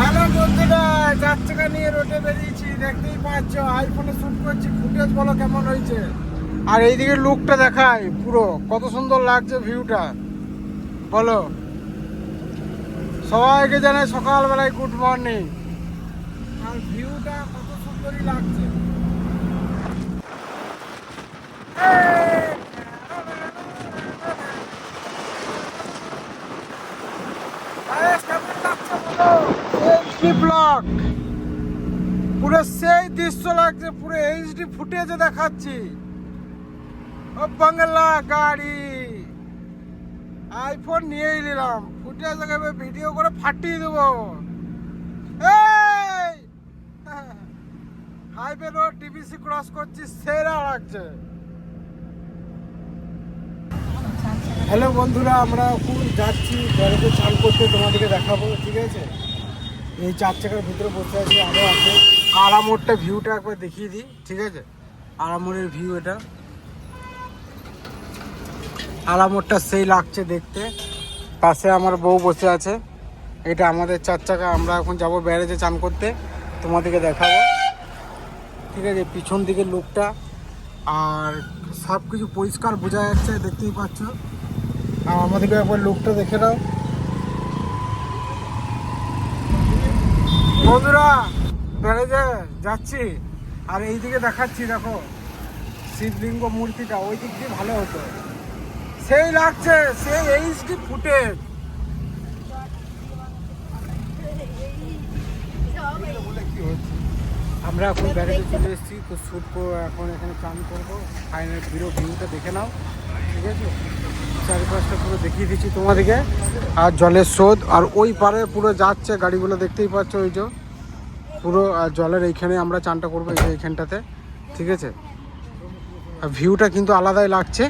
Hello বন্ধুরা, 4 চাকা নিয়ে রোডে বেরিয়েছি। দেখতেই পাচ্ছ আইফোনে শুট করছি, ফুটেজ বলো কেমন হয়েছে। আর এইদিকে লুকটা দেখায় পুরো কত সুন্দর লাগছে ভিউটা বলো। সবাইকে জানাই সকালবেলায় গুড মর্নিং। আর ভিউটা কত সুন্দরই লাগছে। ব্লগ পুরো সেই দৃশ্য লাগছে, পুরো এইচডি ফুটেজে দেখাচ্ছি। ও বাংলা গাড়ি আইফোন নিয়েই নিলাম, ফুটেজ দেখাবে, ভিডিও করে ফাটিয়ে দেবো। হাইওয়ে রোড ডিবিসি ক্রস করছি, সেরা লাগছে। হ্যালো বন্ধুরা, আমরা এখন যাচ্ছি গ্যারেজে চান করতে, তোমাদেরকে দেখাবো। ঠিক আছে, এই 4 চাকার ভিতরে বসে আছি, আরও আছে। আরামোড়টা ভিউটা একবার দেখিয়ে দিই। ঠিক আছে, আরামোড়ের ভিউ এটা। আরামোড়টা সেই লাগছে দেখতে। পাশে আমার বউ বসে আছে। এটা আমাদের 4 চাকা। আমরা এখন যাব ব্যারেজে চান করতে, তোমাদেরকে দেখাবো। ঠিক আছে, পিছন দিকের লুকটা আর সব কিছু পরিষ্কার বোঝা যাচ্ছে, দেখতেই পাচ্ছ। আর আমাদেরকে একবার লুকটা দেখে নাও বন্ধুরা। ব্যারেজে যাচ্ছি আর এই দিকে দেখাচ্ছি, দেখো শিবলিঙ্গ মূর্তিটা, ওই দিক দিয়ে ভালো হতো। সেই লাগছে, সেই এইচডি ফুটেজ। আমরা এখন ব্যারেজে চলে এসেছি, তো শ্যুট করবো এখন, এখানে চান করবো। ফাইনাল ভিউটা দেখে নাও। ঠিক আছে, চারিপাশটা পুরো দেখিয়ে দিচ্ছি তোমাদেরকে। আর জলের স্রোত, আর ওই পারে পুরো যাচ্ছে গাড়িগুলো, দেখতেই পাচ্ছ। ওই যে পুরো জলের এইখানে আমরা চানটা করবো, এই যে এইখানটাতে। ঠিক আছে, আর ভিউটা কিন্তু আলাদাই লাগছে।